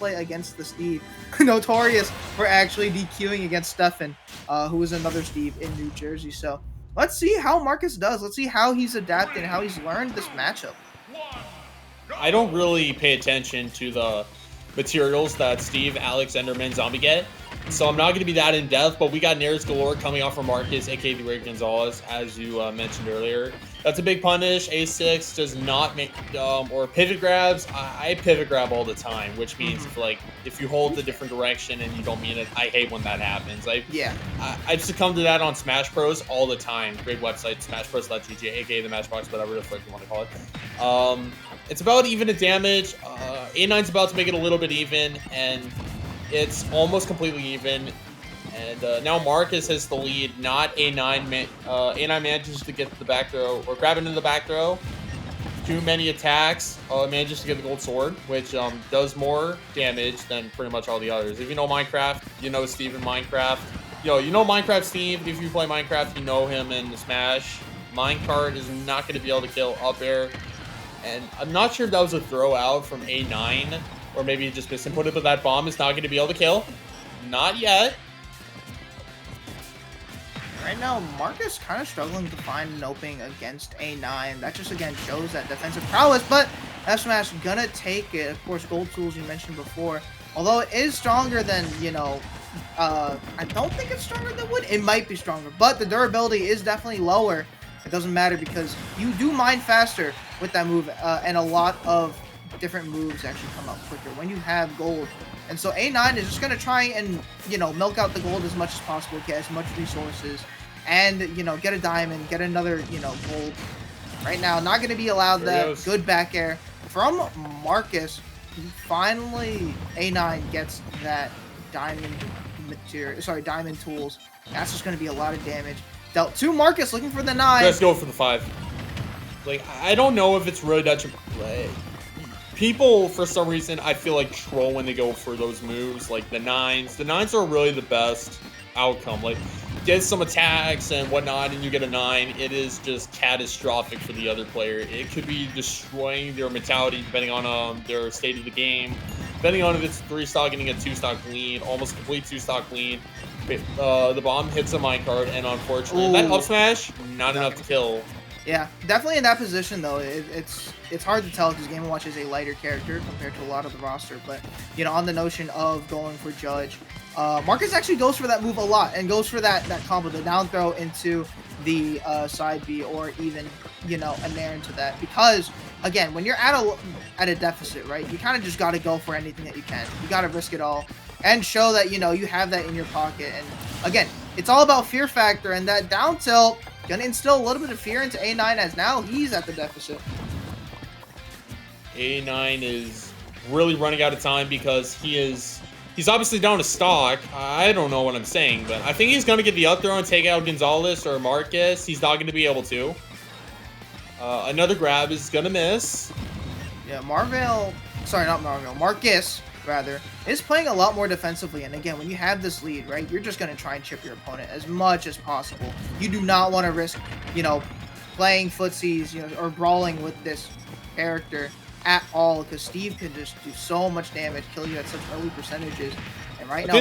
play against the Steve, notorious for actually DQing against Stefan, who is another Steve in New Jersey. So let's see how Marcus does. Let's see how he's adapted and how he's learned this matchup. I don't really pay attention to the materials that Steve, Alex, Enderman, Zombie get, so I'm not going to be that in depth. But we got Nairs galore coming off from Marcus, aka the Ray Gonzalez, as you mentioned earlier. That's a big punish. A6 does not make or pivot grabs. I pivot grab all the time, which means if you hold the different direction and you don't mean it, I hate when that happens. I've succumbed to that on Smash Bros all the time. Great website, smashbros.gg, aka the Matchbox, whatever the frick you want to call it. It's about even in damage. A9's about to make it a little bit even, and it's almost completely even. And now Marcus has the lead, not A9. A9 manages to get the back throw, or grab into the back throw. Too many attacks. Manages to get the gold sword, which does more damage than pretty much all the others. If you know Minecraft, you know Steve in Minecraft. You know Minecraft Steve. If you play Minecraft, you know him in Smash. Minecart is not going to be able to kill up air. And I'm not sure if that was a throw out from A9, or maybe he just misinputted, but that bomb is not going to be able to kill. Not yet. Right now, Marcus kind of struggling to find an opening against A9. That just, again, shows that defensive prowess, but F Smash gonna take it. Of course, Gold Tools you mentioned before. Although it is stronger than, I don't think it's stronger than Wood. It might be stronger, but the durability is definitely lower. It doesn't matter because you do mine faster with that move, and a lot of different moves actually come out quicker when you have gold. And so A9 is just going to try and, milk out the gold as much as possible, get as much resources, and, get a diamond, get another, gold. Right now, not going to be allowed that good back air from Marcus. Finally, A9 gets that diamond material, diamond tools. That's just going to be a lot of damage. Dealt to Marcus, looking for the 9. Let's go for the 5. I don't know if it's really that play. People, for some reason, I feel like troll when they go for those moves, like the 9s. The 9s are really the best outcome. Get some attacks and whatnot, and you get a 9. It is just catastrophic for the other player. It could be destroying their mentality, depending on their state of the game. Depending on if it's 3-stock, getting a 2-stock lead, almost complete 2-stock lead. The bomb hits a minecart, and unfortunately, that up smash, not enough to kill. Yeah, definitely in that position, though. It's hard to tell because Game & Watch is a lighter character compared to a lot of the roster. But, on the notion of going for Judge, Marcus actually goes for that move a lot and goes for that combo, the down throw into the side B, or even, a nair into that. Because, again, when you're at a deficit, right, you kind of just got to go for anything that you can. You got to risk it all and show that, you have that in your pocket. And, again, it's all about fear factor, and that down tilt gonna instill a little bit of fear into A9 as now he's at the deficit. A9 is really running out of time because he's obviously down to stock. I don't know what I'm saying, but I think he's gonna get the up throw and take out Gonzalez or Marcus. He's not gonna be able to. Another grab is gonna miss. Yeah, Marcus, rather, is playing a lot more defensively. And again, when you have this lead, right, you're just going to try and chip your opponent as much as possible. You do not want to risk, playing footsies, or brawling with this character at all, because Steve can just do so much damage, kill you at such early percentages. And right now,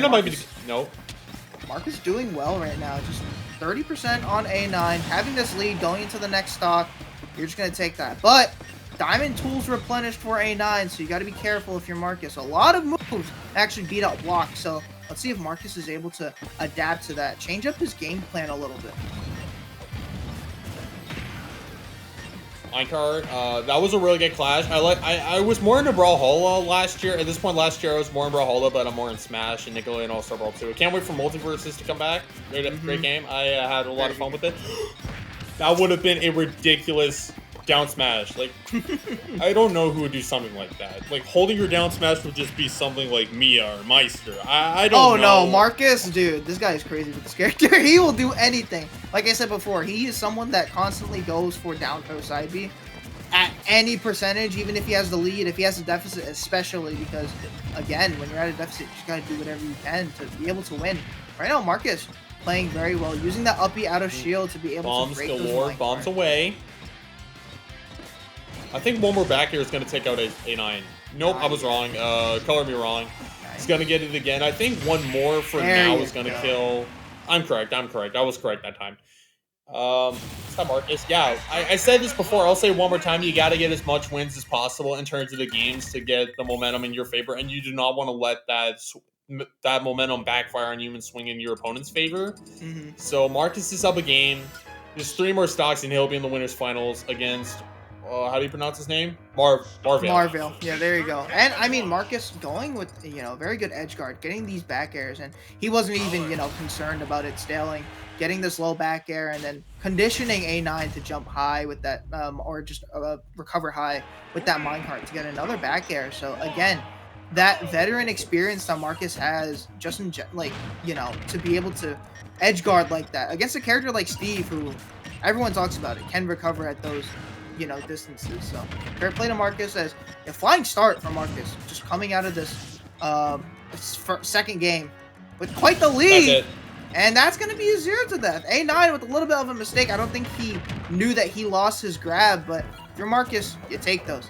Marcus doing well right now, just 30% on A9, having this lead going into the next stock. You're just going to take that. But diamond tools replenished for A9, so you got to be careful if you're Marcus. A lot of moves actually beat out block, so let's see if Marcus is able to adapt to that, change up his game plan a little bit. Minecart, that was a really good clash. I was more into Brawlhalla last year. At this point last year, I was more in Brawlhalla, but I'm more in Smash and Nickelodeon All-Star Brawl 2. I can't wait for Multiverses to come back. Great game. I had a lot of fun with it. That would have been a ridiculous down smash. I don't know who would do something like that. Holding your down smash would just be something like Mia or Meister. I don't know. Oh no, Marcus, dude, this guy is crazy with this character. He will do anything. Like I said before, he is someone that constantly goes for down throw side B at any percentage, even if he has the lead, if he has a deficit, especially because, again, when you're at a deficit, you just gotta do whatever you can to be able to win. Right now, Marcus playing very well, using that up B out of shield to be able to break those bombs away. I think one more back here is going to take out A9. Nope, I Nice. was wrong. Color me wrong. He's gonna get it again. I think one more for There now you is gonna go. kill. I'm correct. I was correct that time. It's not Marcus. Yeah, I said this before. I'll say it one more time. You got to get as much wins as possible in terms of the games to get the momentum in your favor, and you do not want to let that momentum backfire on you and swing in your opponent's favor. Mm-hmm. So Marcus is up a game. There's 3 more stocks, and he'll be in the winners finals against. How do you pronounce his name? Marvell. Marvell. Yeah, there you go. And I mean, Marcus going with, very good edge guard, getting these back airs, and he wasn't even, concerned about it staling, getting this low back air, and then conditioning A9 to jump high with that, or just recover high with that minecart to get another back air. So again, that veteran experience that Marcus has, just to be able to edge guard like that against a character like Steve, who everyone talks about it, can recover at those distances. So fair play to Marcus, as a flying start from Marcus, just coming out of this second game with quite the lead. That's it. And that's going to be a 0 to death. A9 with a little bit of a mistake. I don't think he knew that he lost his grab, but if you're Marcus, you take those.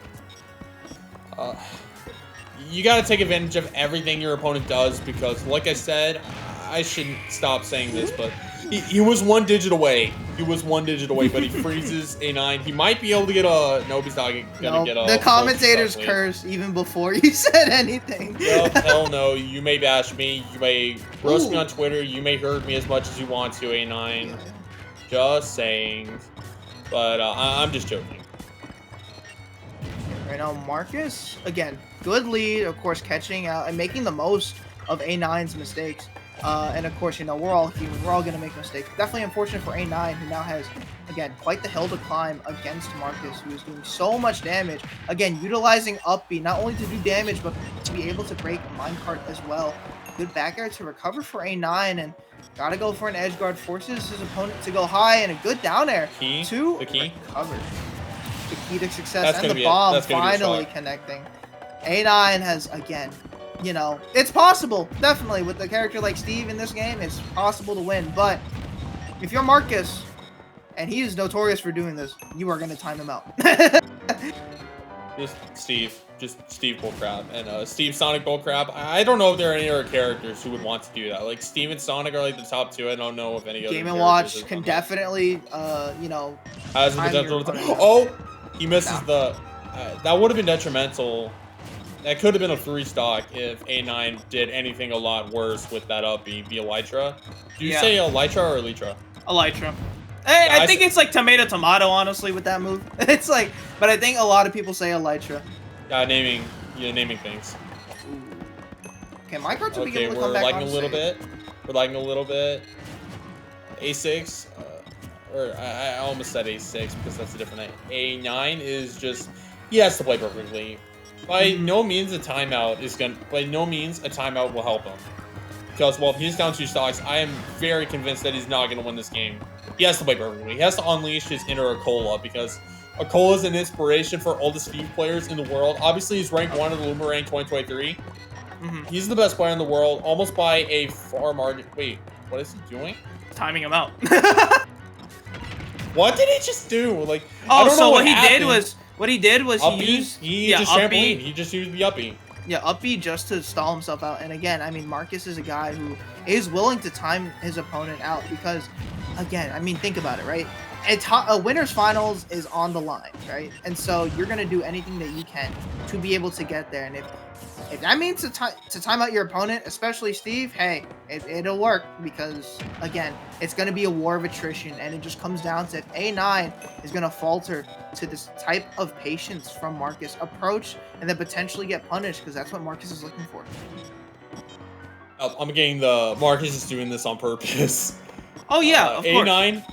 You got to take advantage of everything your opponent does because, like I said, I shouldn't stop saying this, but he was 1 digit away. He was 1 digit away, but he freezes A9. He might be able to get a... Nope, he's not gonna get a... The commentators curse even before you said anything. Nope, hell no. You may bash me. You may roast me on Twitter. You may hurt me as much as you want to, A9. Yeah. Just saying. But I'm just joking. Right now, Marcus, again, good lead, of course, catching out and making the most of A9's mistakes. And of course, we're all human. We're all going to make mistakes. Definitely unfortunate for A9, who now has, again, quite the hill to climb against Marcus, who is doing so much damage. Again, utilizing up B, not only to do damage, but to be able to break minecart as well. Good back air to recover for A9, and gotta go for an edge guard. Forces his opponent to go high, and a good down air to recover. The key to success, and the bomb finally connecting. A9 has, again, it's possible, definitely, with a character like Steve in this game, it's possible to win, but if you're Marcus, and he is notorious for doing this, you are going to time him out. Just Steve Bullcrap, and Steve Sonic Bullcrap. I don't know if there are any other characters who would want to do that. Like, Steve and Sonic are like the top 2. I don't know if any other Game & Watch can definitely, has the potential to... Oh! He misses the... that would have been detrimental. That could have been a 3 stock if A9 did anything a lot worse with that up B Elytra. Do you say Elytra or Elytra? Elytra. Hey, I think it's like tomato, honestly, with that move. It's like, but I think a lot of people say Elytra. Naming things. Ooh. Okay, my cards will be able to come back on a little bit. We're lagging a little bit. A6, or I almost said A6 because that's a different A9 is just, he has to play perfectly. By no means a timeout will help him. Because, well, if he's down 2 stocks, I am very convinced that he's not going to win this game. He has to play perfectly. He has to unleash his inner Akola, because Akola is an inspiration for all the Steve players in the world. Obviously, he's ranked 1 of the Loomerang 2023. He's the best player in the world, almost by a far margin. Wait, what is he doing? Timing him out. What did he just do? Like, oh, I don't know what he did was he just trampoline. He just used the uppy. Yeah, up B just to stall himself out. And again, I mean, Marcus is a guy who is willing to time his opponent out because, again, I mean, think about it, right? A winner's finals is on the line, right? And so you're going to do anything that you can to be able to get there. And if that means to time out your opponent, especially Steve, hey, it'll work because, again, it's going to be a war of attrition. And it just comes down to if A9 is going to falter to this type of patience from Marcus, approach and then potentially get punished, because that's what Marcus is looking for. I'm getting the Marcus is doing this on purpose. Oh yeah, of course. A9.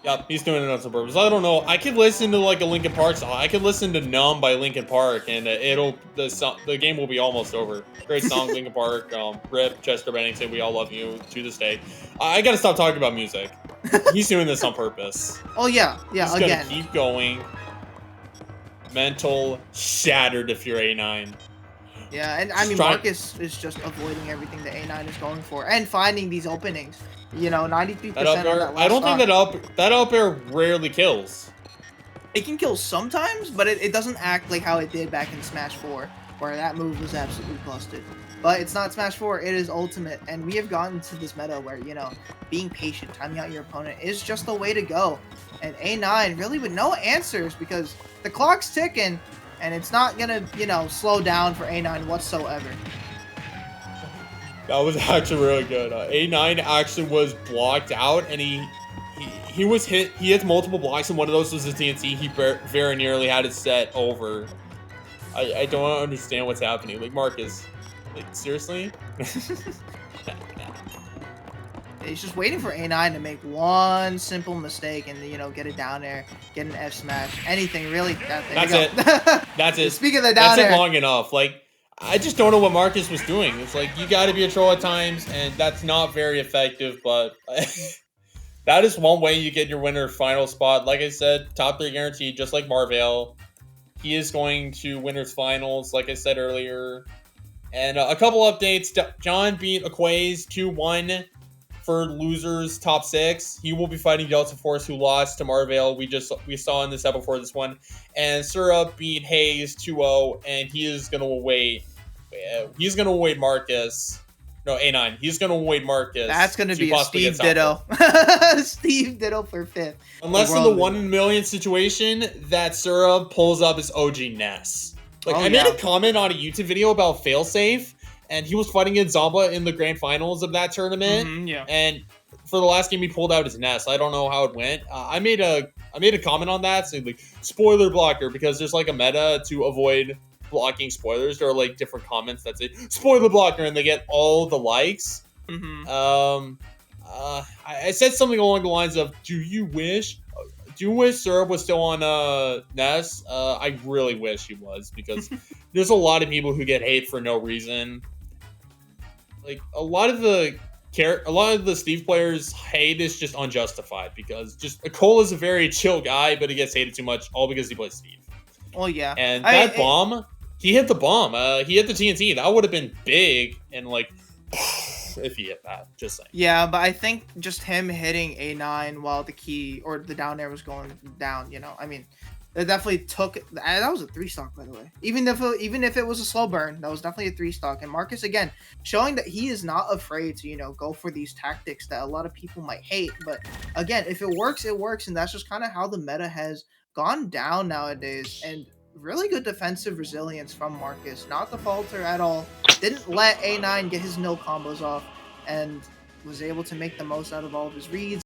Yep, he's doing it on purpose. I don't know. I could listen to like a Linkin Park song. I could listen to "Numb" by Linkin Park, and the game will be almost over. Great song, Linkin Park. Rip Chester Bennington. We all love you to this day. I gotta stop talking about music. He's doing this on purpose. Oh yeah, He's gonna keep going. Mental shattered if you're A9. Yeah, and I mean, Marcus is just avoiding everything that A9 is going for and finding these openings. 93% I don't think that up air rarely kills. It can kill sometimes, but it doesn't act like how it did back in Smash 4, where that move was absolutely busted. But it's not Smash 4, it is Ultimate, and we have gotten to this meta where, you know, being patient, timing out your opponent is just the way to go. And A9 really with no answers because the clock's ticking, and it's not gonna, you know, slow down for A9 whatsoever. That was actually really good. A9 actually was blocked out, and he was hit. He hit multiple blocks, and one of those was the TNT. He very nearly had it set over. I don't understand what's happening. Like, Marcus, like, seriously? He's just waiting for A9 to make one simple mistake and, you know, get it down there, get an F smash, anything really. That's it. That's it. Speaking of the down that's air, it long enough. Like, I just don't know what Marcus was doing. It's like, you got to be a troll at times, and that's not very effective, but that is one way you get your winner final spot. Like I said, top 3 guaranteed, just like Marvell. He is going to winners finals, like I said earlier. And a couple updates. John beat Aquaze 2-1 for losers top 6. He will be fighting Delta Force, who lost to Marvell. We saw in this episode before this one. And Syrup beat Hayes 2-0, and he is gonna await. He's gonna await Marcus. No, A9. He's gonna await Marcus. that's gonna be a Steve Ditto. Steve Ditto for 5th. Unless in the 1 in a million situation that Syrup pulls up his OG Ness. Like, I made a comment on a YouTube video about failsafe, and he was fighting against Zomba in the grand finals of that tournament. Yeah. And for the last game, he pulled out his Ness. I don't know how it went. I made a comment on that saying, like, spoiler blocker, because there's like a meta to avoid blocking spoilers. There are like different comments that say spoiler blocker, and they get all the likes. I said something along the lines of, do you wish Syrup was still on Ness? I really wish he was, because there's a lot of people who get hate for no reason. Like, a lot of the Steve players' hate is just unjustified, because just Cole is a very chill guy, but he gets hated too much all because he plays Steve. Well, yeah. And that bomb, he hit the bomb. He hit the TNT. That would have been big, and like, if he hit that, just saying. Yeah, but I think just him hitting A9 while the key or the down air was going down, you know, I mean, it definitely took. That was a 3-stock, by the way. Even if it was a slow burn, that was definitely a 3-stock. And Marcus, again, showing that he is not afraid to, you know, go for these tactics that a lot of people might hate. But again, if it works, it works, and that's just kind of how the meta has gone down nowadays. And really good defensive resilience from Marcus, not the falter at all. Didn't let A9 get his no combos off, and was able to make the most out of all of his reads.